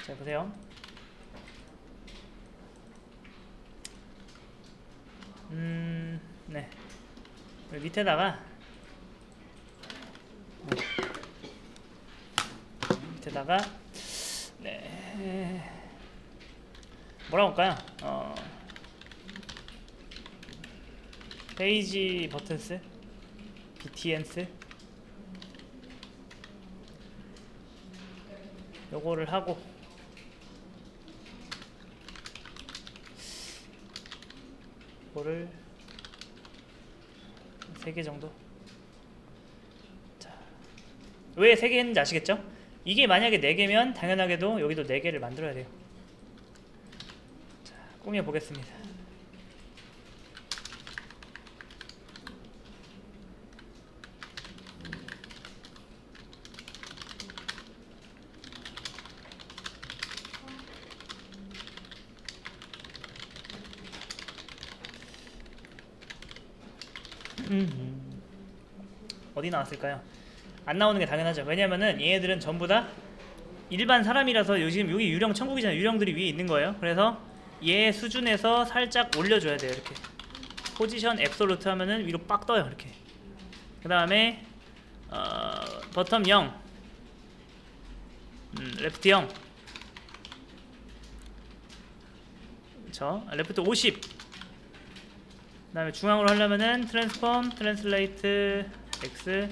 자, 보세요. 네. 여기 밑에다가 네. 뭐라고 할까요? 페이지 버튼스, BTN스 요거를 하고 이거를 3개 정도. 자, 왜 3개 했는지 아시겠죠? 이게 만약에 4개면 당연하게도 여기도 4개를 만들어야 돼요. 자, 꾸며 보겠습니다. 어디 나왔을까요? 안 나오는 게 당연하죠. 왜냐면은 얘네들은 전부 다 일반 사람이라서 요즘 여기 유령 천국이잖아요. 유령들이 위에 있는 거예요. 그래서 얘 수준에서 살짝 올려줘야 돼요. 이렇게 포지션 앱솔루트 하면은 위로 빡 떠요. 이렇게. 그 다음에 버텀 0, 레프트 0, 그쵸? 레프트 50. 그 다음에 중앙으로 하려면은 트랜스폼, 트랜슬레이트 X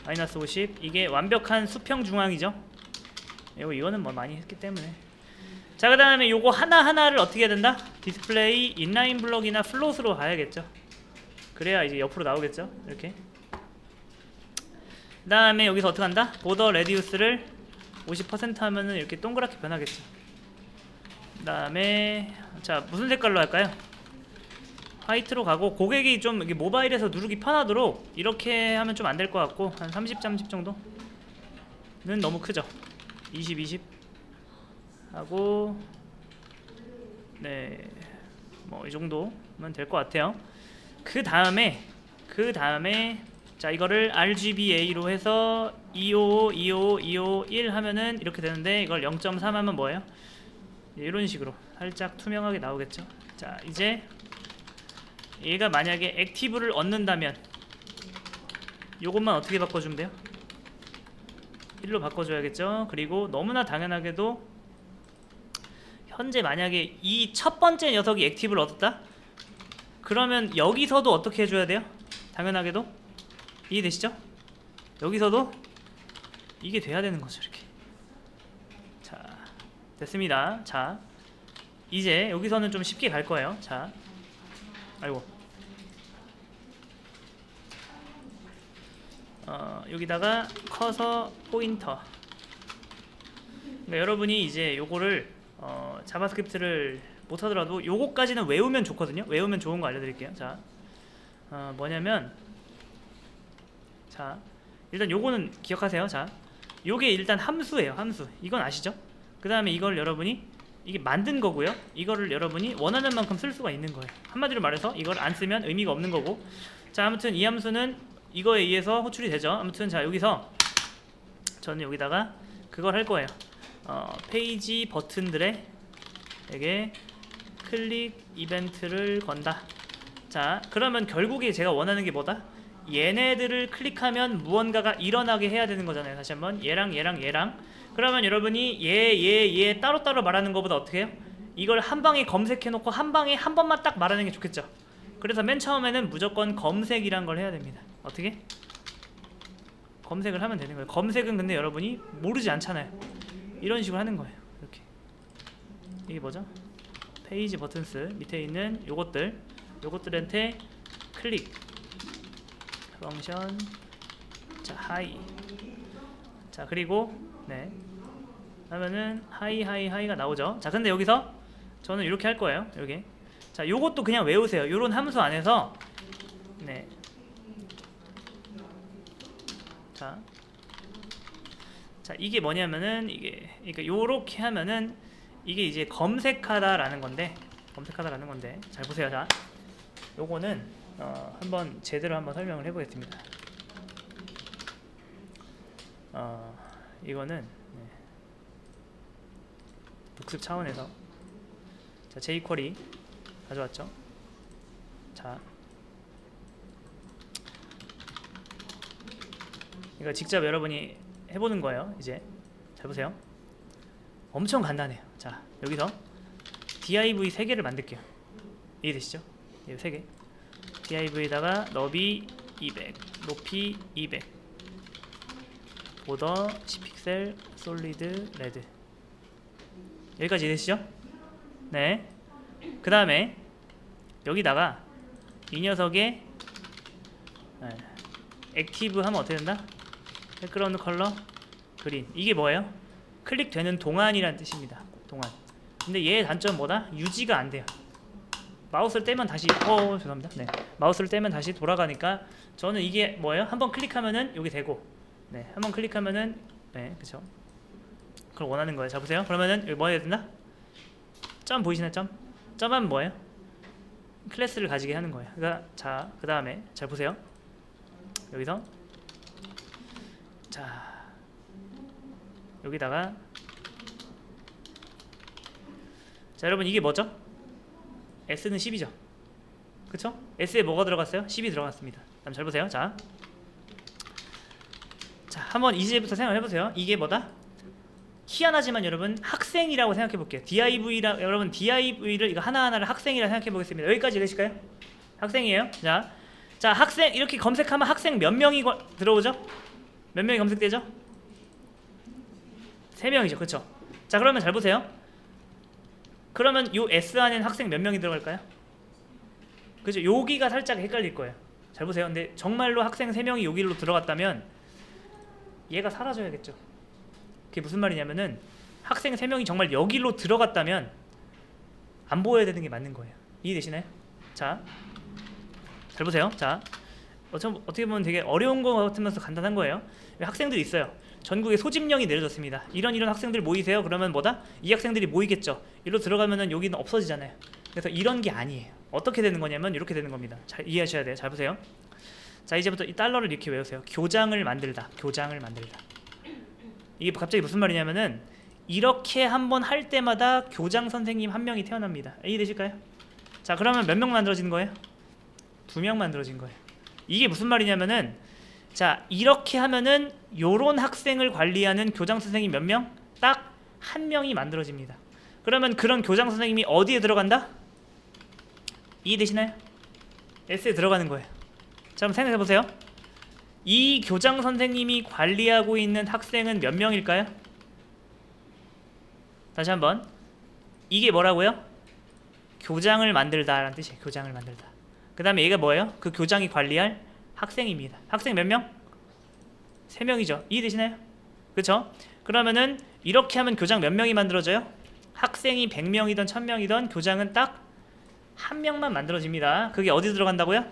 마이너스 50. 이게 완벽한 수평 중앙이죠. 이거는 뭐 많이 했기 때문에. 자, 그 다음에 요거 하나하나를 어떻게 해야 된다? 디스플레이, 인라인 블럭이나 플롯으로 가야겠죠. 그래야 이제 옆으로 나오겠죠. 이렇게. 그 다음에 여기서 어떻게 한다? 보더 레디우스를 50% 하면은 이렇게 동그랗게 변하겠죠. 그 다음에 자, 무슨 색깔로 할까요? 화이트로 가고, 고객이 좀 이게 모바일에서 누르기 편하도록 이렇게 하면 좀 안 될 것 같고, 한 30, 30 정도는 너무 크죠. 20, 20 하고, 네, 뭐 이 정도면 될 것 같아요. 그 다음에 자, 이거를 RGBA로 해서 255, 255, 255, 1 하면은 이렇게 되는데, 이걸 0.3 하면 뭐예요? 이런 식으로 살짝 투명하게 나오겠죠. 자, 이제 얘가 만약에 액티브를 얻는다면 요것만 어떻게 바꿔주면 돼요? 1로 바꿔줘야겠죠. 그리고 너무나 당연하게도 현재 만약에 이 첫 번째 녀석이 액티브를 얻었다? 그러면 여기서도 어떻게 해줘야 돼요? 당연하게도 이해되시죠? 여기서도 이게 돼야 되는 거죠. 이렇게. 자, 됐습니다. 자, 이제 여기서는 좀 쉽게 갈 거예요. 자, 아이고, 여기다가 커서 포인터. 그러니까 여러분이 이제 요거를 자바스크립트를 못하더라도 요거까지는 외우면 좋거든요. 외우면 좋은 거 알려드릴게요. 자, 뭐냐면, 자, 일단 요거는 기억하세요. 자, 요게 일단 함수예요. 함수. 이건 아시죠? 그 다음에 이걸 여러분이 이게 만든 거고요. 이거를 여러분이 원하는 만큼 쓸 수가 있는 거예요. 한마디로 말해서 이걸 안 쓰면 의미가 없는 거고. 자, 아무튼 이 함수는 이거에 의해서 호출이 되죠. 아무튼 자, 여기서 저는 여기다가 그걸 할 거예요. 페이지 버튼들에게 클릭 이벤트를 건다. 자, 그러면 결국에 제가 원하는 게 뭐다? 얘네들을 클릭하면 무언가가 일어나게 해야 되는 거잖아요. 다시 한번 얘랑 얘랑 얘랑. 그러면 여러분이 얘 따로따로 말하는 것보다 어떻게 해요? 이걸 한 방에 검색해놓고 한 방에 한 번만 딱 말하는 게 좋겠죠. 그래서 맨 처음에는 무조건 검색이란 걸 해야 됩니다. 어떻게? 검색을 하면 되는 거예요. 검색은 근데 여러분이 모르지 않잖아요. 이런 식으로 하는 거예요. 이렇게. 이게 뭐죠? 페이지 버튼스 밑에 있는 요것들한테 클릭 펑션. 자, 하이. 자, 그리고 네 하면은 하이가 나오죠. 자, 근데 여기서 저는 이렇게 할 거예요. 여기. 자, 요것도 그냥 외우세요. 요런 함수 안에서 네. 자, 이게 뭐냐면은 그러니까 요렇게 하면은 이게 이제 검색하다라는 건데, 잘 보세요. 자, 요거는 한번 제대로 한번 설명을 해보겠습니다. 이거는 복습 차원에서. 자, jQuery 가져왔죠. 자, 이거 직접 여러분이 해보는 거예요. 이제 잘 보세요. 엄청 간단해요. 자, 여기서 div 3개를 만들게요. 이해되시죠? 이 3개. div에다가 너비 200, 높이 200, 보더 10픽셀, 솔리드, 레드. 여기까지 이해되시죠? 네. 그 다음에 여기다가 이 녀석의 액티브 하면 어떻게 된다? 백그라운드 컬러 그린. 이게 뭐예요? 클릭되는 동안이라는 뜻입니다. 동안. 근데 얘의 단점은 뭐다? 유지가 안 돼요. 마우스를 떼면 다시 죄송합니다. 네. 마우스를 떼면 다시 돌아가니까 저는 이게 뭐예요? 한번 클릭하면은 여기 되고, 네. 한번 클릭하면은 네, 그렇죠. 그걸 원하는 거예요. 자, 보세요. 그러면은 여기 뭐 해야 된다? 점 보이시나요? 점. 점하면 뭐예요? 클래스를 가지게 하는 거예요. 그러니까 자, 그 다음에 잘 보세요. 여기서 자, 여기다가 자, 여러분 이게 뭐죠? S는 10이죠. 그쵸? S에 뭐가 들어갔어요? 10이 들어갔습니다. 그럼 잘 보세요. 자, 한번 이제부터 생각해보세요. 이게 뭐다? 희한하지만 여러분 학생이라고 생각해볼게요. div라 여러분 div를 이거 하나하나를 학생이라 생각해보겠습니다. 여기까지 되실까요? 학생이에요. 자, 학생 이렇게 검색하면 학생 몇 명이 들어오죠? 몇 명이 검색되죠? 3명이죠. 그쵸? 자, 그러면 잘 보세요. 그러면 요 S 안에는 학생 몇 명이 들어갈까요? 그죠? 여기가 살짝 헷갈릴 거예요. 잘 보세요. 근데 정말로 학생 3명이 여기로 들어갔다면 얘가 사라져야겠죠. 그게 무슨 말이냐면은 학생 3명이 정말 여기로 들어갔다면 안 보여야 되는 게 맞는 거예요. 이해되시나요? 자, 잘 보세요. 자, 어떻게 보면 되게 어려운 거 같으면서 간단한 거예요. 학생들이 있어요. 전국에 소집령이 내려졌습니다. 이런 학생들 모이세요. 그러면 뭐다? 이 학생들이 모이겠죠. 일로 들어가면은 여기는 없어지잖아요. 그래서 이런 게 아니에요. 어떻게 되는 거냐면 이렇게 되는 겁니다. 잘 이해하셔야 돼요. 잘 보세요. 자, 이제부터 이 달러를 이렇게 외우세요. 교장을 만들다. 교장을 만들다. 이게 갑자기 무슨 말이냐면은 이렇게 한번 할 때마다 교장 선생님 한 명이 태어납니다. 이해되실까요? 자, 그러면 몇 명 만들어지는 거예요? 2명 만들어진 거예요. 이게 무슨 말이냐면은 자, 이렇게 하면은 요런 학생을 관리하는 교장 선생님 몇 명? 딱 한 명이 만들어집니다. 그러면 그런 교장 선생님이 어디에 들어간다? 이해되시나요? S에 들어가는 거예요. 자, 한번 생각해 보세요. 이 교장 선생님이 관리하고 있는 학생은 몇 명일까요? 다시 한번. 이게 뭐라고요? 교장을 만들다라는 뜻이에요. 교장을 만들다. 그 다음에 얘가 뭐예요? 그 교장이 관리할 학생입니다. 학생 몇 명? 3명이죠. 이해되시나요? 그쵸? 그러면은 이렇게 하면 교장 몇 명이 만들어져요? 학생이 100명이든 1000명이든 교장은 딱 한 명만 만들어집니다. 그게 어디 들어간다고요?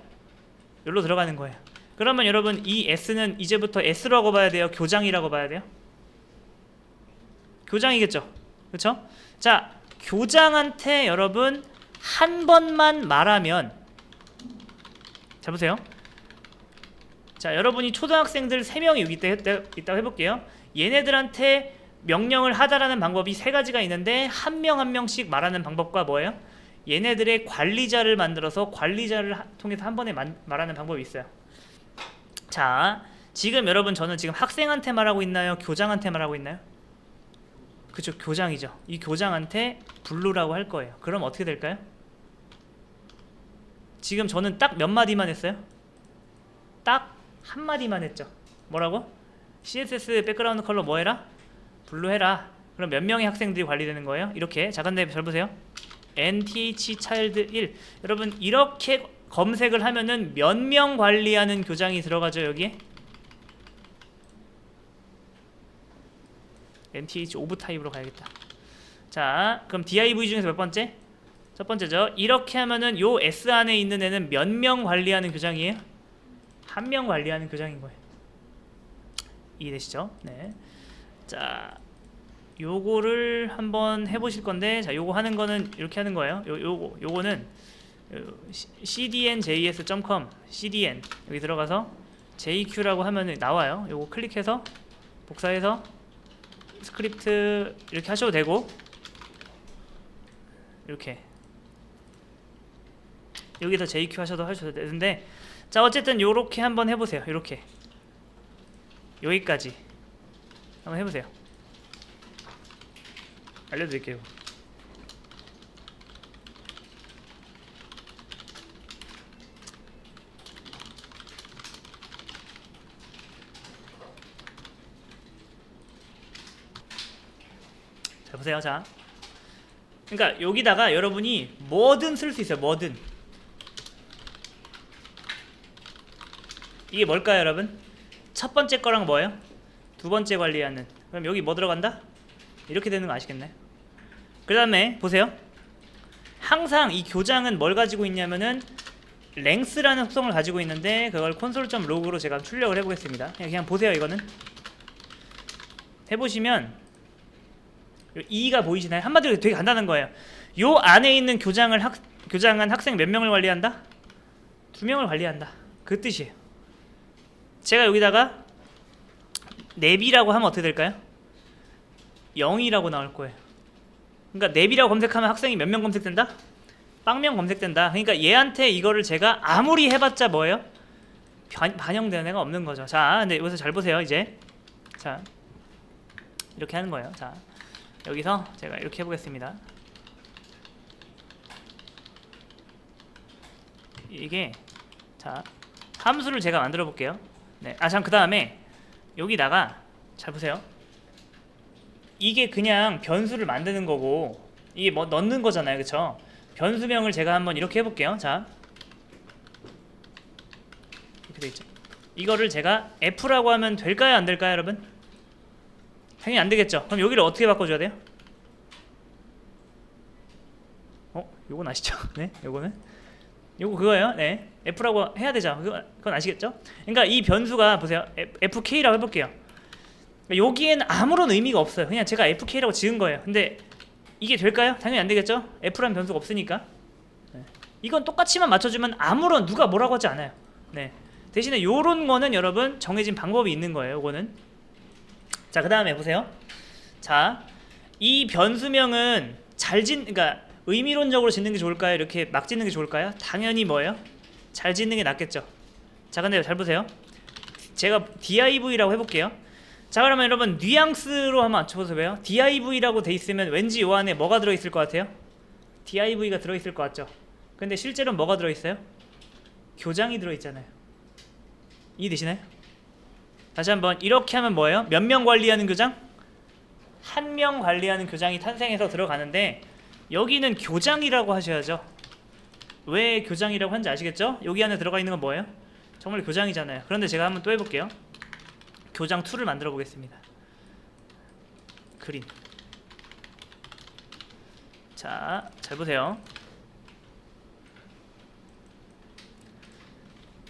여기로 들어가는 거예요. 그러면 여러분 이 S는 이제부터 S라고 봐야 돼요? 교장이라고 봐야 돼요? 교장이겠죠? 그쵸? 자, 교장한테 여러분 한 번만 말하면 자, 보세요. 자, 여러분이 초등학생들 3명이 여기 있다고 해볼게요. 얘네들한테 명령을 하다라는 방법이 3가지가 있는데 한 명 한 명씩 말하는 방법과 뭐예요? 얘네들의 관리자를 만들어서 관리자를 통해서 한 번에 말하는 방법이 있어요. 자, 지금 여러분 저는 지금 학생한테 말하고 있나요? 교장한테 말하고 있나요? 그쵸, 교장이죠. 이 교장한테 블루라고 할 거예요. 그럼 어떻게 될까요? 지금 저는 딱 몇 마디만 했어요? 딱 한 마디만 했죠. 뭐라고? CSS 백그라운드 컬러 뭐 해라? 블루 해라. 그럼 몇 명의 학생들이 관리되는 거예요? 이렇게. 자, 근데 잘 보세요. nth child 1. 여러분 이렇게 검색을 하면은 몇 명 관리하는 교장이 들어가죠, 여기에? nth 오브 타입으로 가야겠다. 자, 그럼 div 중에서 몇 번째? 첫 번째죠. 이렇게 하면은 요 S 안에 있는 애는 몇 명 관리하는 교장이에요? 한 명 관리하는 교장인 거예요. 이해되시죠? 네. 자, 요거를 한번 해보실 건데, 자, 요거 하는 거는 이렇게 하는 거예요. 요거는 cdn.js.com cdn 여기 들어가서 jq라고 하면 나와요. 요거 클릭해서 복사해서 스크립트 이렇게 하셔도 되고, 이렇게 여기서 JQ 하셔도 되는데, 자 어쨌든 요렇게 한번 해보세요. 요렇게 여기까지 한번 해보세요. 알려드릴게요. 자 보세요. 자 그러니까 여기다가 여러분이 뭐든 쓸 수 있어요. 뭐든. 이게 뭘까요 여러분? 첫 번째 거랑 뭐예요? 두 번째 관리하는. 그럼 여기 뭐 들어간다? 이렇게 되는 거 아시겠나요? 그 다음에 보세요. 항상 이 교장은 뭘 가지고 있냐면은 length라는 속성을 가지고 있는데, 그걸 console.log로 제가 출력을 해보겠습니다. 그냥 보세요. 이거는 해보시면 2가 보이시나요? 한마디로 되게 간단한 거예요. 요 안에 있는 교장은 학생 몇 명을 관리한다? 2명을 관리한다. 그 뜻이에요. 제가 여기다가 냅이라고 하면 어떻게 될까요? 0이라고 나올 거예요. 그러니까 냅이라고 검색하면 학생이 몇 명 검색된다? 빵명 검색된다. 그러니까 얘한테 이거를 제가 아무리 해봤자 뭐예요? 반영되는 애가 없는 거죠. 자, 근데 여기서 잘 보세요. 이제 자 이렇게 하는 거예요. 자 여기서 제가 이렇게 해보겠습니다. 이게 자 함수를 제가 만들어 볼게요. 네, 그 다음에 여기다가 잘 보세요. 이게 그냥 변수를 만드는 거고 이게 뭐 넣는 거잖아요, 그쵸? 변수명을 제가 한번 이렇게 해볼게요. 자 이렇게 돼 있죠. 이거를 제가 F라고 하면 될까요, 안 될까요, 여러분? 당연히 안 되겠죠. 그럼 여기를 어떻게 바꿔줘야 돼요? 요건 아시죠? 네, 요거는 요거 그거예요. 네, F라고 해야 되죠. 그건 아시겠죠? 그러니까 이 변수가 보세요. FK라고 해볼게요. 여기에는 아무런 의미가 없어요. 그냥 제가 FK라고 지은 거예요. 근데 이게 될까요? 당연히 안 되겠죠? F라는 변수가 없으니까. 네. 이건 똑같이만 맞춰주면 아무런 누가 뭐라고 하지 않아요. 네. 대신에 요런 거는 여러분 정해진 방법이 있는 거예요. 요거는. 자, 그 다음에 보세요. 자, 이 변수명은 그러니까 의미론적으로 짓는 게 좋을까요? 이렇게 막 짓는 게 좋을까요? 당연히 뭐예요? 잘 짓는 게 낫겠죠. 자, 근데 잘 보세요. 제가 div라고 해볼게요. 자, 그러면 여러분 뉘앙스로 한번 맞춰보세요. div라고 돼 있으면 왠지 요 안에 뭐가 들어있을 것 같아요? div가 들어있을 것 같죠? 근데 실제로는 뭐가 들어있어요? 교장이 들어있잖아요. 이해되시나요? 다시 한번 이렇게 하면 뭐예요? 몇 명 관리하는 교장? 1명 관리하는 교장이 탄생해서 들어가는데, 여기는 교장이라고 하셔야죠. 왜 교장이라고 하는지 아시겠죠? 여기 안에 들어가 있는 건 뭐예요? 정말 교장이잖아요. 그런데 제가 한번 또 해볼게요. 교장 2를 만들어 보겠습니다. 그린. 자, 잘 보세요.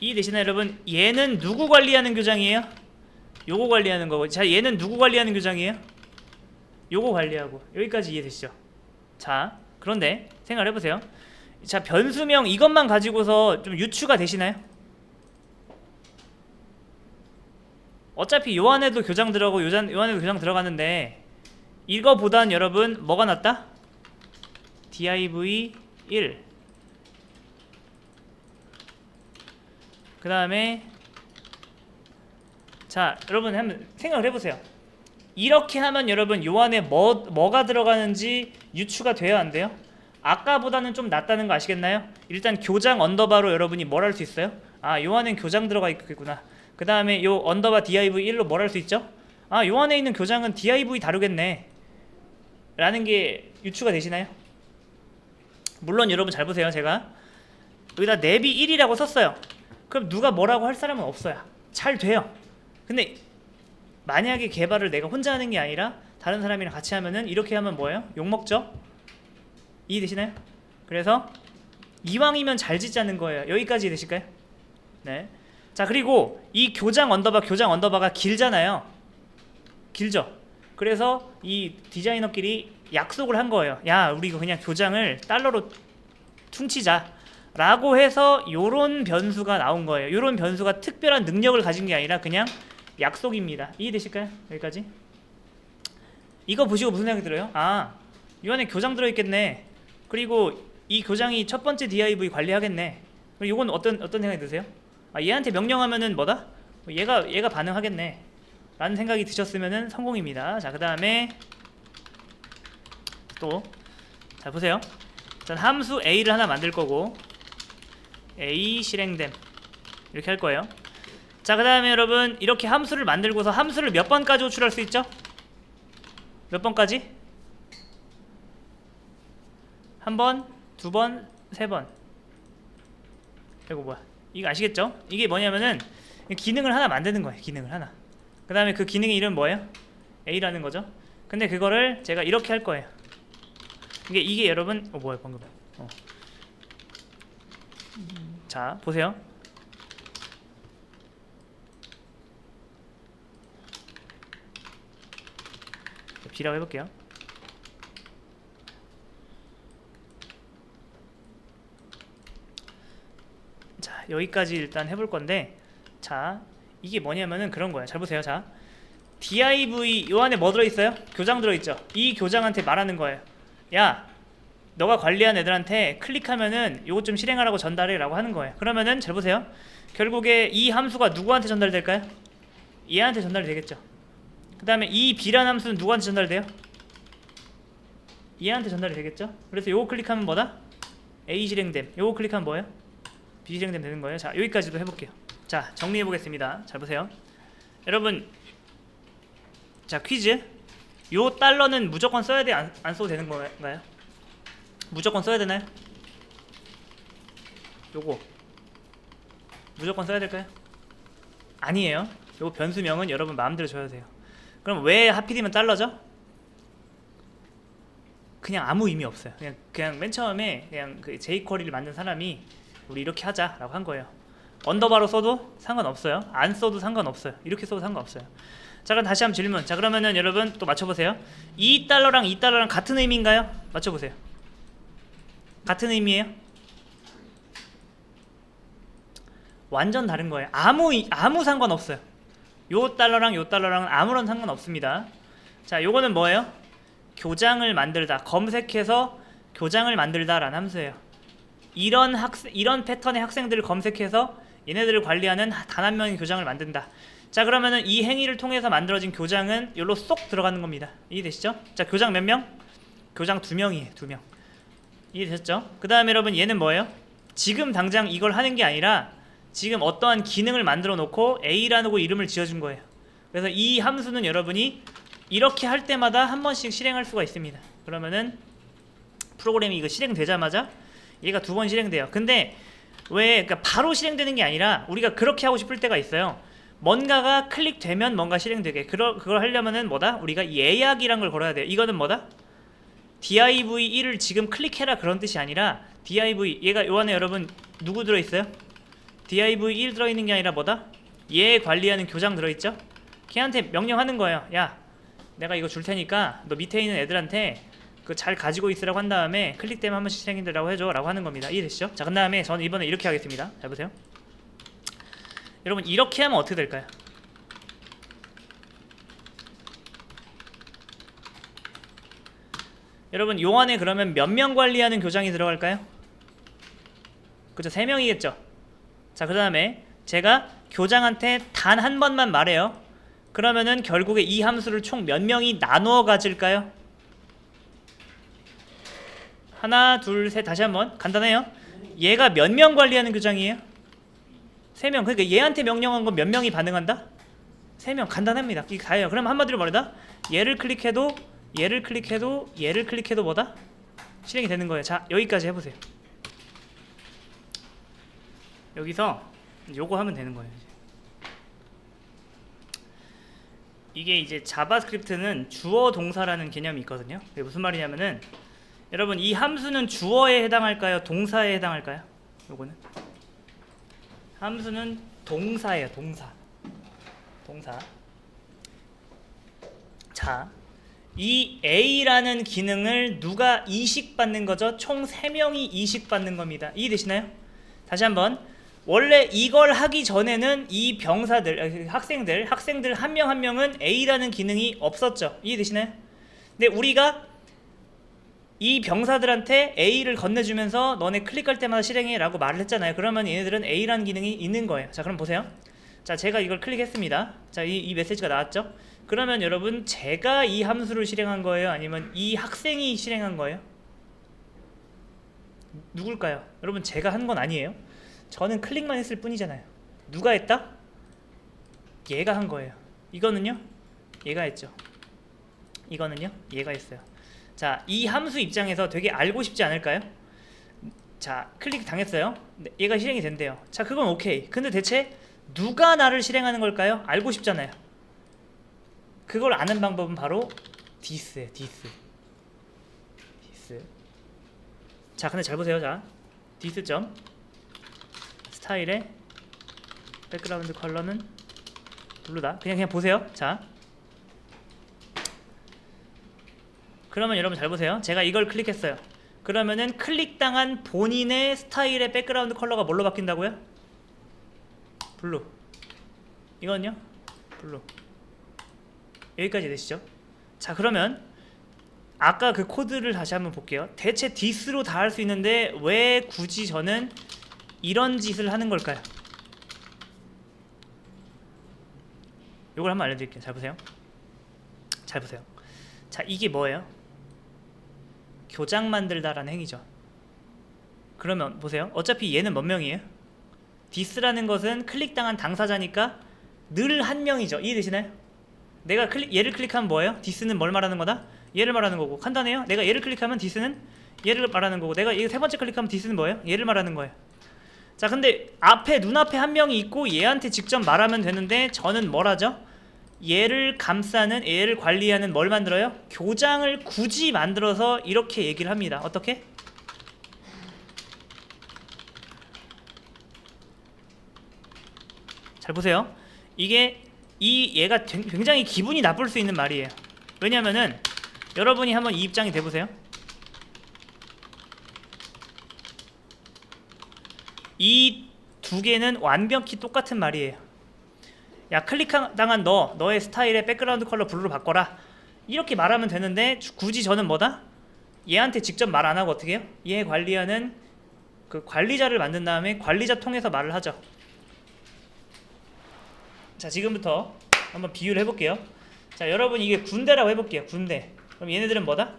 이해되시나요, 여러분? 얘는 누구 관리하는 교장이에요? 요거 관리하는 거고. 자, 얘는 누구 관리하는 교장이에요? 요거 관리하고. 여기까지 이해되시죠? 자, 그런데 생각을 해보세요. 자, 변수명 이것만 가지고서 좀 유추가 되시나요? 어차피 요 안에도 교장 들어가고 요 안에도 교장 들어가는데, 이거보단 여러분 뭐가 낫다? div 1. 그 다음에 자, 여러분 한번 생각을 해보세요. 이렇게 하면 여러분 요 안에 뭐가 들어가는지 유추가 돼야 안 돼요? 아까보다는 좀 낫다는 거 아시겠나요? 일단 교장 언더바로 여러분이 뭘 할 수 있어요? 아, 요 안엔 교장 들어가 있겠구나. 그 다음에 요 언더바 div1로 뭘 할 수 있죠? 아, 요 안에 있는 교장은 div 다루겠네 라는 게 유추가 되시나요? 물론 여러분 잘 보세요. 제가 여기다 냅이 1이라고 썼어요. 그럼 누가 뭐라고 할 사람은 없어요. 잘 돼요. 근데 만약에 개발을 내가 혼자 하는 게 아니라 다른 사람이랑 같이 하면은 이렇게 하면 뭐예요? 욕먹죠? 이해되시나요? 그래서 이왕이면 잘 짓자는 거예요. 여기까지 되실까요? 네. 자, 그리고 이 교장 언더바가 길잖아요. 길죠? 그래서 이 디자이너끼리 약속을 한 거예요. 야, 우리 이거 그냥 교장을 달러로 퉁치자 라고 해서 요런 변수가 나온 거예요. 요런 변수가 특별한 능력을 가진 게 아니라 그냥 약속입니다. 이해되실까요? 여기까지? 이거 보시고 무슨 생각이 들어요? 아, 이 안에 교장 들어있겠네. 그리고 이 교장이 첫 번째 div 관리하겠네. 그럼 이건 어떤 생각이 드세요? 얘한테 명령하면은 뭐다? 얘가 반응하겠네 라는 생각이 드셨으면은 성공입니다. 자, 그 다음에 또 자 보세요. 전 함수 a를 하나 만들 거고 a 실행됨 이렇게 할 거예요. 자, 그 다음에 여러분 이렇게 함수를 만들고서 함수를 몇 번까지 호출할 수 있죠? 몇 번까지? 한 번, 두 번, 세 번. 이거 뭐야? 이거 아시겠죠? 이게 뭐냐면은 기능을 하나 만드는 거예요. 기능을 하나. 그 다음에 그 기능의 이름 뭐예요? A라는 거죠. 근데 그거를 제가 이렇게 할 거예요. 이게 여러분 뭐야 방금? 자 보세요. B라고 해볼게요. 자, 여기까지 일단 해볼 건데, 자 이게 뭐냐면은 그런 거야. 잘 보세요. 자 div 요 안에 뭐 들어있어요? 교장 들어있죠. 이 교장한테 말하는 거예요. 야, 너가 관리한 애들한테 클릭하면은 요것 좀 실행하라고 전달해 라고 하는 거예요. 그러면은 잘 보세요. 결국에 이 함수가 누구한테 전달될까요? 얘한테 전달이 되겠죠. 그 다음에 이 b라는 함수는 누구한테 전달돼요? 얘한테 전달이 되겠죠. 그래서 요거 클릭하면 뭐다? A 실행됨. 요거 클릭하면 뭐예요? B 실행됨 되는 거예요. 자, 여기까지도 해볼게요. 자, 정리해 보겠습니다. 잘 보세요. 여러분, 자 퀴즈. 요 달러는 무조건 써야 돼? 안 써도 되는 건가요? 무조건 써야 되나요? 요거 무조건 써야 될까요? 아니에요. 요거 변수명은 여러분 마음대로 줘야 돼요. 그럼 왜 하필이면 달러죠? 그냥 아무 의미 없어요. 그냥 맨 처음에 그냥 그 jQuery를 만든 사람이 우리 이렇게 하자라고 한 거예요. 언더바로 써도 상관없어요. 안 써도 상관없어요. 이렇게 써도 상관없어요. 자, 그럼 다시 한번 질문. 자, 그러면은 여러분 또 맞춰보세요. 이 달러랑 이 달러랑 같은 의미인가요? 맞춰보세요. 같은 의미예요? 완전 다른 거예요. 아무 상관없어요. 요 달러랑 요 달러랑은 아무런 상관없습니다. 자, 요거는 뭐예요? 교장을 만들다. 검색해서 교장을 만들다 라는 함수예요. 이런 패턴의 학생들을 검색해서 얘네들을 관리하는 단 한 명의 교장을 만든다. 자, 그러면은 이 행위를 통해서 만들어진 교장은 여기로 쏙 들어가는 겁니다. 이해되시죠? 자, 교장 몇 명? 교장 2명이에요. 2명. 이해되셨죠? 그 다음에 여러분 얘는 뭐예요? 지금 당장 이걸 하는 게 아니라 지금 어떠한 기능을 만들어 놓고 A라는 거 이름을 지어준 거예요. 그래서 이 함수는 여러분이 이렇게 할 때마다 한 번씩 실행할 수가 있습니다. 그러면은 프로그램이 이거 실행되자마자 얘가 2번 실행돼요. 근데 왜 그러니까 바로 실행되는 게 아니라 우리가 그렇게 하고 싶을 때가 있어요. 뭔가가 클릭되면 뭔가 실행되게. 그걸 하려면은 뭐다? 우리가 예약이란 걸 걸어야 돼요. 이거는 뭐다? div1을 지금 클릭해라 그런 뜻이 아니라 div 얘가 요 안에 여러분 누구 들어있어요? div1 들어있는 게 아니라 뭐다? 얘 관리하는 교장 들어있죠? 걔한테 명령하는 거예요. 야, 내가 이거 줄 테니까 너 밑에 있는 애들한테 그 잘 가지고 있으라고 한 다음에 클릭되면 한 번씩 실행해라고 해줘 라고 하는 겁니다. 이해되시죠? 자, 그 다음에 저는 이번에 이렇게 하겠습니다. 잘 보세요. 여러분 이렇게 하면 어떻게 될까요? 여러분 요 안에 그러면 몇 명 관리하는 교장이 들어갈까요? 그죠? 3명이겠죠? 자, 그 다음에 제가 교장한테 단 한 번만 말해요. 그러면은 결국에 이 함수를 총 몇 명이 나누어 가질까요? 하나, 둘, 셋. 다시 한번 간단해요. 얘가 몇 명 관리하는 교장이에요? 3명. 그러니까 얘한테 명령한 건 몇 명이 반응한다? 3명. 간단합니다. 이게 다예요. 그럼 한마디로 말하다 얘를 클릭해도 얘를 클릭해도 얘를 클릭해도 뭐다? 실행이 되는 거예요. 자, 여기까지 해보세요. 여기서 요거 하면 되는 거예요. 이게 이제 자바스크립트는 주어 동사라는 개념이 있거든요. 그게 무슨 말이냐면은 여러분 이 함수는 주어에 해당할까요? 동사에 해당할까요? 요거는 함수는 동사예요. 동사. 자, 이 A라는 기능을 누가 이식받는 거죠? 총 3명이 이식받는 겁니다. 이해되시나요? 다시 한번. 원래 이걸 하기 전에는 이 병사들, 학생들 한 명 한 명은 A라는 기능이 없었죠. 이해되시나요? 근데 우리가 이 병사들한테 A를 건네주면서 너네 클릭할 때마다 실행해 라고 말을 했잖아요. 그러면 얘네들은 A라는 기능이 있는 거예요. 자, 그럼 보세요. 자, 제가 이걸 클릭했습니다. 자, 이 메시지가 나왔죠. 그러면 여러분, 제가 이 함수를 실행한 거예요? 아니면 이 학생이 실행한 거예요? 누굴까요? 여러분, 제가 한 건 아니에요. 저는 클릭만 했을 뿐이잖아요. 누가 했다? 얘가 한 거예요. 이거는요? 얘가 했죠. 이거는요? 얘가 했어요. 자, 이 함수 입장에서 되게 알고 싶지 않을까요? 자, 클릭 당했어요. 네, 얘가 실행이 된대요. 자, 그건 오케이. 근데 대체 누가 나를 실행하는 걸까요? 알고 싶잖아요. 그걸 아는 방법은 바로 디스예요. 디스. 자, 근데 잘 보세요. 자, 디스 점 스타일의 백그라운드 컬러는 블루다. 그냥 보세요. 자, 그러면 여러분 잘 보세요. 제가 이걸 클릭했어요. 그러면은 클릭당한 본인의 스타일의 백그라운드 컬러가 뭘로 바뀐다고요? 블루. 이건요? 블루. 여기까지 되시죠? 자, 그러면 아까 그 코드를 다시 한번 볼게요. 대체 디스로 다 할 수 있는데 왜 굳이 저는 이런 짓을 하는 걸까요? 요걸 한번 알려드릴게요. 잘 보세요. 잘 보세요. 자, 이게 뭐예요? 교장 만들다라는 행위죠. 그러면 보세요. 어차피 얘는 몇 명이에요? 디스라는 것은 클릭당한 당사자니까 늘 한 명이죠. 이해되시나요? 내가 얘를 클릭하면 뭐예요? 디스는 뭘 말하는 거다? 얘를 말하는 거고. 간단해요. 내가 얘를 클릭하면 디스는 얘를 말하는 거고, 내가 이 세 번째 클릭하면 디스는 뭐예요? 얘를 말하는 거예요. 자, 근데 앞에 눈앞에 한 명이 있고 얘한테 직접 말하면 되는데 저는 뭘 하죠? 얘를 감싸는, 얘를 관리하는 뭘 만들어요? 교장을 굳이 만들어서 이렇게 얘기를 합니다. 어떻게? 잘 보세요. 이게 얘가 굉장히 기분이 나쁠 수 있는 말이에요. 왜냐면은 여러분이 한번 이 입장이 돼보세요. 이 두 개는 완벽히 똑같은 말이에요. 야, 클릭당한 너의 스타일의 백그라운드 컬러 블루로 바꿔라. 이렇게 말하면 되는데 굳이 저는 뭐다? 얘한테 직접 말 안 하고 어떻게 해요? 얘 관리하는 그 관리자를 만든 다음에 관리자 통해서 말을 하죠. 자, 지금부터 한번 비유를 해볼게요. 자, 여러분 이게 군대라고 해볼게요. 군대. 그럼 얘네들은 뭐다?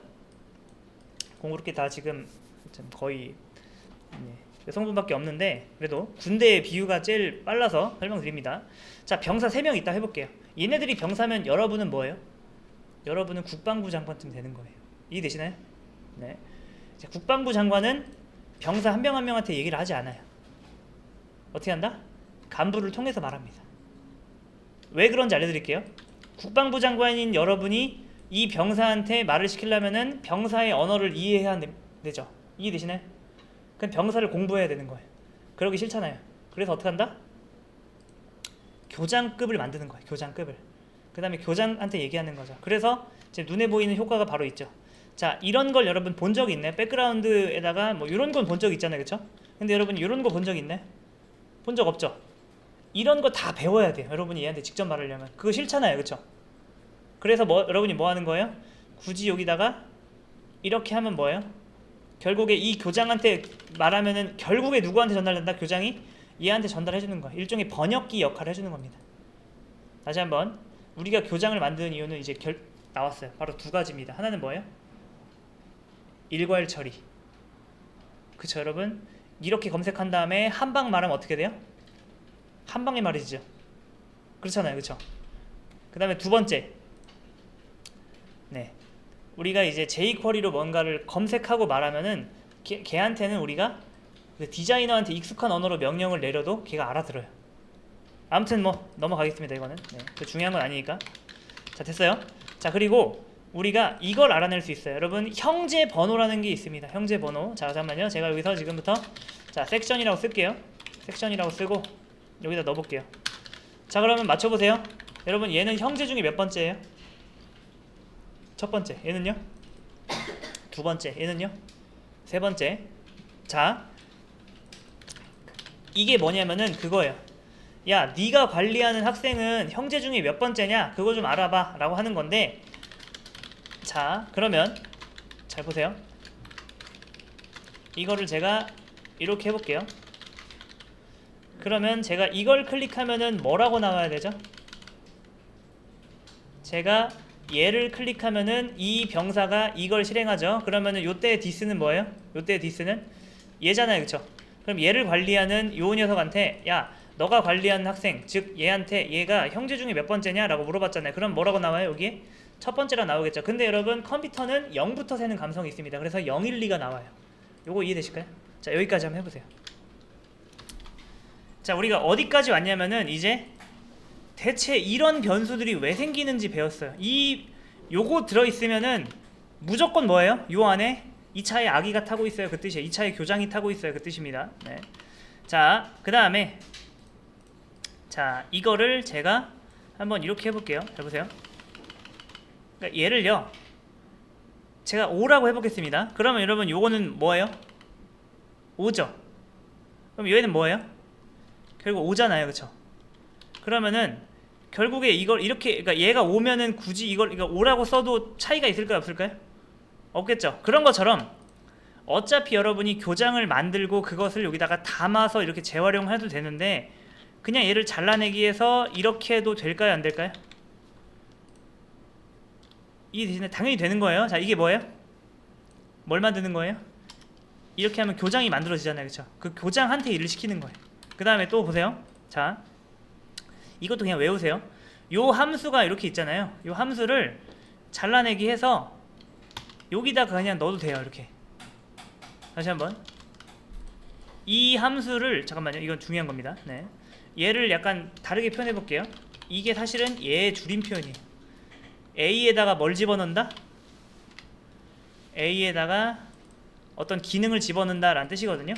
공그렇게 다 지금 거의 여성분밖에 없는데 그래도 군대의 비유가 제일 빨라서 설명드립니다. 자, 병사 3명 있다 해볼게요. 얘네들이 병사면 여러분은 뭐예요? 여러분은 국방부 장관쯤 되는 거예요. 이해되시나요? 네. 자, 국방부 장관은 병사 한 명 한 명한테 얘기를 하지 않아요. 어떻게 한다? 간부를 통해서 말합니다. 왜 그런지 알려드릴게요. 국방부 장관인 여러분이 이 병사한테 말을 시키려면은 병사의 언어를 이해해야 되죠. 이해되시나요? 그럼 병사를 공부해야 되는 거예요. 그러기 싫잖아요. 그래서 어떻게 한다? 교장급을 만드는 거예요. 교장급을. 그 다음에 교장한테 얘기하는 거죠. 그래서 이제 눈에 보이는 효과가 바로 있죠. 자, 이런 걸 여러분 본 적 있나요? 백그라운드에다가 뭐 이런 건 본 적 있잖아요. 그쵸? 근데 여러분 이런 거 본 적 있나요? 본 적 없죠? 이런 거 다 배워야 돼요. 여러분이 얘한테 직접 말하려면. 그거 싫잖아요. 그쵸? 그래서 여러분이 뭐 하는 거예요? 굳이 여기다가 이렇게 하면 뭐예요? 결국에 이 교장한테 말하면은 결국에 누구한테 전달된다? 교장이 얘한테 전달해주는 거야. 일종의 번역기 역할을 해주는 겁니다. 다시 한번 우리가 교장을 만드는 이유는 이제 나왔어요. 바로 두 가지입니다. 하나는 뭐예요? 일괄 처리. 그쵸, 여러분? 이렇게 검색한 다음에 한 방 말하면 어떻게 돼요? 한 방에 말이죠. 그렇잖아요. 그쵸? 그 다음에 두 번째, 네, 우리가 이제 jQuery로 뭔가를 검색하고 말하면은 걔한테는 우리가 그 디자이너한테 익숙한 언어로 명령을 내려도 걔가 알아들어요. 아무튼 뭐 넘어가겠습니다. 이거는 그 중요한 건 아니니까. 자, 됐어요. 자, 그리고 우리가 이걸 알아낼 수 있어요. 여러분, 형제 번호라는 게 있습니다. 형제 번호. 자, 잠깐만요. 제가 여기서 지금부터 자, 섹션이라고 쓸게요. 섹션이라고 쓰고 여기다 넣어볼게요. 자, 그러면 맞춰보세요. 여러분, 얘는 형제 중에 몇 번째예요? 첫 번째. 얘는요? 두 번째. 얘는요? 세 번째. 자, 이게 뭐냐면은 그거예요. 야, 네가 관리하는 학생은 형제 중에 몇 번째냐? 그거 좀 알아봐 라고 하는 건데, 자, 그러면 잘 보세요. 이거를 제가 이렇게 해볼게요. 그러면 제가 이걸 클릭하면은 뭐라고 나와야 되죠? 제가 얘를 클릭하면은 이 병사가 이걸 실행하죠. 그러면은 요때의 디스는 뭐예요? 요때의 디스는 얘잖아요, 그쵸? 그럼 얘를 관리하는 요 녀석한테 야 너가 관리하는 학생 즉 얘한테 얘가 형제 중에 몇 번째냐 라고 물어봤잖아요. 그럼 뭐라고 나와요? 여기에 첫 번째라 나오겠죠. 근데 여러분 컴퓨터는 0부터 세는 감성이 있습니다. 그래서 0, 1, 2가 나와요. 요거 이해되실까요? 자, 여기까지 한번 해보세요. 자, 우리가 어디까지 왔냐면은 이제 대체 이런 변수들이 왜 생기는지 배웠어요. 요거 들어있으면은 무조건 뭐예요? 요 안에 이 차에 아기가 타고 있어요. 그 뜻이에요. 이 차에 교장이 타고 있어요. 그 뜻입니다. 네. 자, 그 다음에 자, 이거를 제가 한번 이렇게 해볼게요. 잘 보세요. 그러니까 얘를요 제가 5라고 해보겠습니다. 그러면 여러분 요거는 뭐예요? 5죠. 그럼 얘는 뭐예요? 결국 5잖아요, 그쵸? 그러면은 결국에 이걸 이렇게, 그러니까 얘가 5면은 굳이 이걸 그러니까 5라고 써도 차이가 있을까요, 없을까요? 없겠죠. 그런 것처럼 어차피 여러분이 교장을 만들고 그것을 여기다가 담아서 이렇게 재활용해도 되는데 그냥 얘를 잘라내기 위해서 이렇게 해도 될까요, 안 될까요? 이 대신에 당연히 되는 거예요. 자, 이게 뭐예요? 뭘 만드는 거예요? 이렇게 하면 교장이 만들어지잖아요, 그쵸? 그 교장한테 일을 시키는 거예요. 그 다음에 또 보세요. 자, 이것도 그냥 외우세요. 요 함수가 이렇게 있잖아요. 요 함수를 잘라내기 해서 여기다가 그냥 넣어도 돼요. 이렇게 다시 한번 이 함수를 잠깐만요. 이건 중요한 겁니다. 네. 얘를 약간 다르게 표현해 볼게요. 이게 사실은 얘의 줄임 표현이에요. A에다가 뭘 집어넣는다? A에다가 어떤 기능을 집어넣는다 라는 뜻이거든요.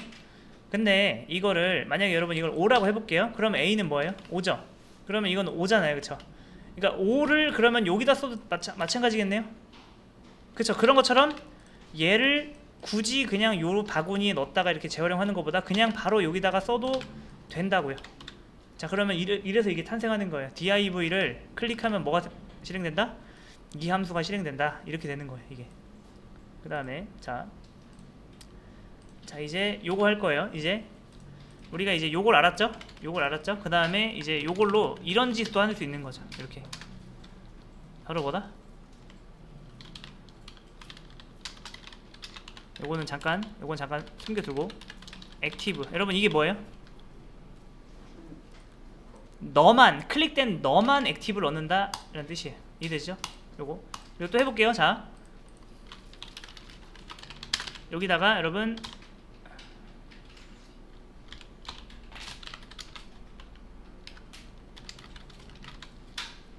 근데 이거를 만약에 여러분 이걸 5라고 해볼게요. 그럼 A는 뭐예요? 5죠. 그러면 이건 5잖아요, 그쵸? 그러니까 5를 그러면 여기다 써도 마찬가지겠네요. 그쵸? 그런 것처럼 얘를 굳이 그냥 요 바구니에 넣었다가 이렇게 재활용하는 것보다 그냥 바로 여기다가 써도 된다고요. 자, 그러면 이래서 이게 탄생하는 거예요. div를 클릭하면 뭐가 실행된다? 이 함수가 실행된다. 이렇게 되는 거예요, 이게. 그 다음에 자 이제 요거 할 거예요. 이제 우리가 이제 요걸 알았죠? 요걸 알았죠? 그 다음에 이제 요걸로 이런 짓도 할 수 있는 거죠. 이렇게 바로 뭐다? 요건 잠깐 숨겨두고 액티브. 여러분 이게 뭐예요? 너만 클릭된 너만 액티브를 얻는다 이런 뜻이에요. 이해되죠? 요거 또 해볼게요. 자, 여기다가 여러분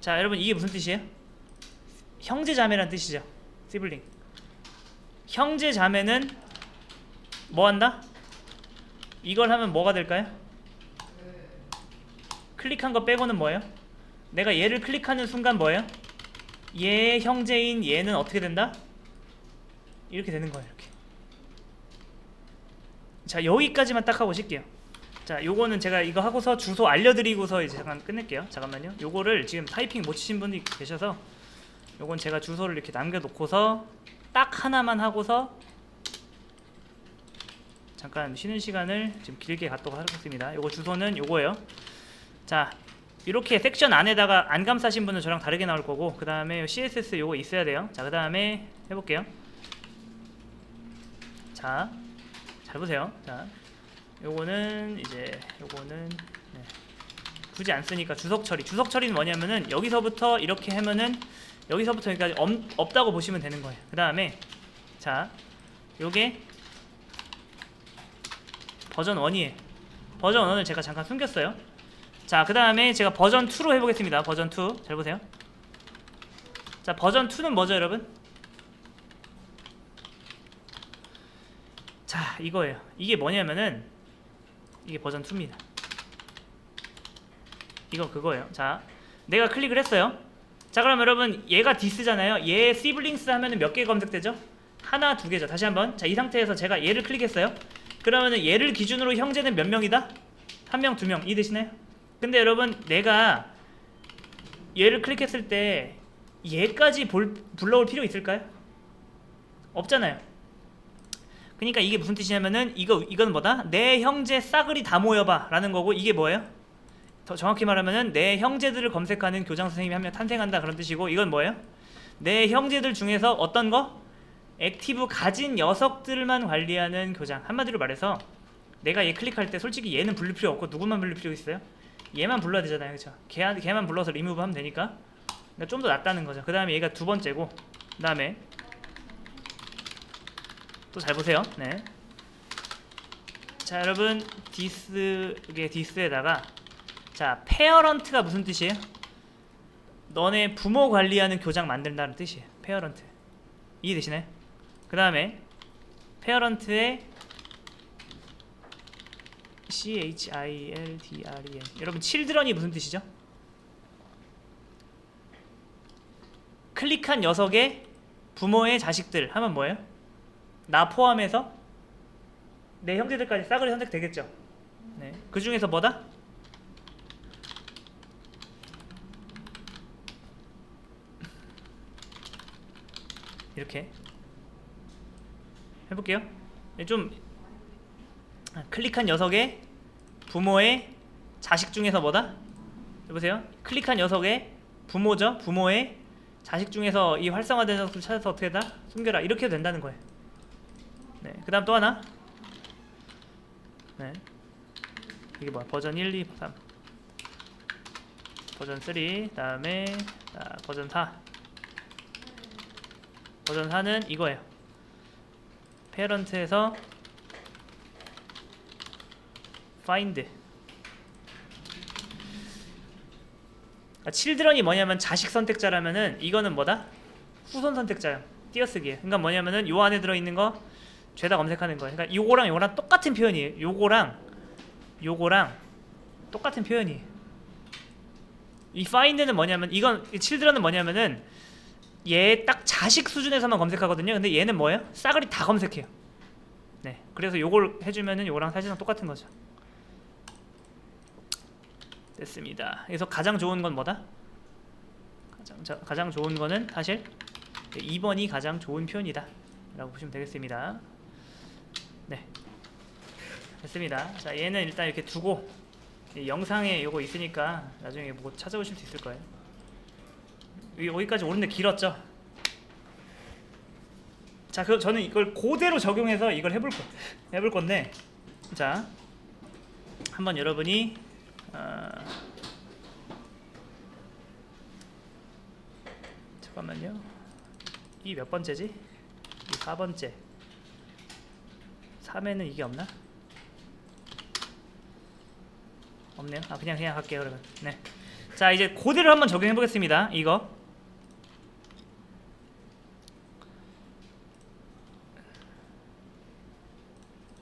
자, 여러분 이게 무슨 뜻이에요? 형제자매란 뜻이죠. 시블링. 형제자매는 뭐 한다? 이걸 하면 뭐가 될까요? 클릭한 거 빼고는 뭐예요? 내가 얘를 클릭하는 순간 뭐예요? 얘 형제인 얘는 어떻게 된다? 이렇게 되는 거예요. 이렇게. 자, 여기까지만 딱 하고 쉴게요. 자, 요거는 제가 이거 하고서 주소 알려드리고서 이제 잠깐 끝낼게요. 잠깐만요. 요거를 지금 타이핑 못 치신 분이 계셔서 요건 제가 주소를 이렇게 남겨놓고서 딱 하나만 하고서 잠깐 쉬는 시간을 지금 길게 갖도록 하겠습니다. 요거 주소는 요거예요. 자, 이렇게 섹션 안에다가 안 감싸신 분은 저랑 다르게 나올 거고, 그 다음에 CSS 요거 있어야 돼요. 자, 그 다음에 해볼게요. 자, 잘 보세요. 자, 요거는 이제 요거는 네. 굳이 안 쓰니까 주석 처리. 주석 처리는 뭐냐면은 여기서부터 이렇게 하면은 여기서부터 여기까지 없다고 보시면 되는 거예요. 그 다음에 자, 요게 버전 1이에요. 버전 1을 제가 잠깐 숨겼어요. 자, 그 다음에 제가 버전 2로 해보겠습니다. 버전 2 잘 보세요. 자, 버전 2는 뭐죠, 여러분? 자, 이거예요. 이게 뭐냐면은 이게 버전 2입니다. 이거 그거예요. 자, 내가 클릭을 했어요. 자, 그럼 여러분 얘가 디스잖아요. 얘 시블링스 하면은 몇 개 검색되죠? 하나, 두 개죠. 다시 한번. 자, 이 상태에서 제가 얘를 클릭했어요. 그러면은 얘를 기준으로 형제는 몇 명이다? 한 명, 두 명. 이해되시나요? 근데 여러분 내가 얘를 클릭했을 때 얘까지 불러올 필요 있을까요? 없잖아요. 그러니까 이게 무슨 뜻이냐면은 이건 뭐다? 내 형제 싸그리 다 모여봐 라는 거고, 이게 뭐예요? 더 정확히 말하면은 내 형제들을 검색하는 교장 선생님이 한 명 탄생한다 그런 뜻이고, 이건 뭐예요? 내 형제들 중에서 어떤 거? 액티브 가진 녀석들만 관리하는 교장. 한마디로 말해서 내가 얘 클릭할 때 솔직히 얘는 부를 필요 없고 누구만 부를 필요 있어요? 얘만 불러야 되잖아요, 그쵸? 걔만 불러서 리무브 하면 되니까 그러니까 좀 더 낫다는 거죠. 그 다음에 얘가 두 번째고, 그 다음에 또 잘 보세요. 네. 자, 여러분 디스에다가 자, 페어런트가 무슨 뜻이에요? 너네 부모 관리하는 교장 만든다는 뜻이에요. 페어런트. 이해되시나요? 그 다음에 페어런트의 children. 여러분 children이 무슨 뜻이죠? 클릭한 녀석의 부모의 자식들 하면 뭐예요? 나 포함해서 내 형제들까지 싸그리 선택되겠죠. 네. 그 중에서 뭐다? 이렇게 해볼게요. 좀 클릭한 녀석의 부모의 자식 중에서 뭐다? 여보세요? 클릭한 녀석의 부모죠? 부모의 자식 중에서 이 활성화된 녀석을 찾아서 어떻게 다 숨겨라. 이렇게 해도 된다는 거예요. 네. 그 다음 또 하나. 네. 이게 뭐야? 버전 1, 2, 3. 버전 3. 다음에 버전 4. 버전 4는 이거예요. 페런트에서 find. children이 뭐냐면 자식 선택자라면은 이거는 뭐다? 후손 선택자야. 띄어쓰기에. 그러니까 뭐냐면은 요 안에 들어있는 거 죄다 검색하는 거예요. 그러니까 요거랑 똑같은 표현이에요. 요거랑 똑같은 표현이에요. 이 find는 뭐냐면 이건 children은 뭐냐면은 얘 딱 자식 수준에서만 검색하거든요. 근데 얘는 뭐예요? 싸그리 다 검색해요. 네, 그래서 요걸 해주면은 요거랑 사실상 똑같은 거죠. 됐습니다. 그래서 가장 좋은 건 뭐다? 가장 좋은 거는 사실 2번이 가장 좋은 표현이다 라고 보시면 되겠습니다. 네, 됐습니다. 자, 얘는 일단 이렇게 두고 영상에 요거 있으니까 나중에 뭐 찾아오실 수 있을 거예요. 여기까지 오는데 길었죠? 자, 저는 이걸 그대로 적용해서 이걸 해볼 건데, 자, 한번 여러분이 잠깐만요. 이 몇 번째지? 이 4번째. 3에는 이게 없나? 없네요. 그냥 갈게요 그러면. 네. 자, 이제 그대로 한번 적용해 보겠습니다. 이거.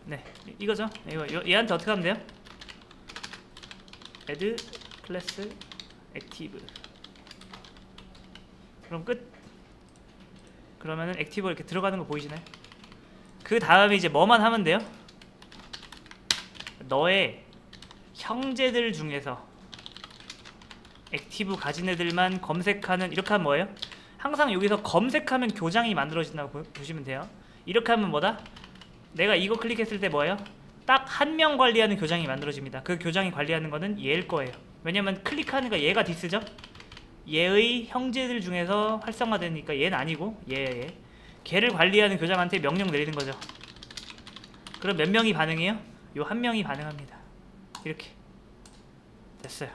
네, 이거죠. 이거 얘한테 어떻게 하면 돼요? add class active. 그럼 끝. 그러면은 액티브 이렇게 들어가는 거 보이시나요? 그 다음에 이제 뭐만 하면 돼요? 너의 형제들 중에서 액티브 가진 애들만 검색하는, 이렇게 하면 뭐예요? 항상 여기서 검색하면 교장이 만들어진다고 보시면 돼요. 이렇게 하면 뭐다? 내가 이거 클릭했을 때 뭐예요? 딱 한 명 관리하는 교장이 만들어집니다. 그 교장이 관리하는 거는 얘일 거예요. 왜냐면 클릭하니까 얘가 디스죠? 얘의 형제들 중에서 활성화되니까 얘는 아니고 얘. 걔를 관리하는 교장한테 명령 내리는 거죠. 그럼 몇 명이 반응해요? 요 한 명이 반응합니다. 이렇게 됐어요.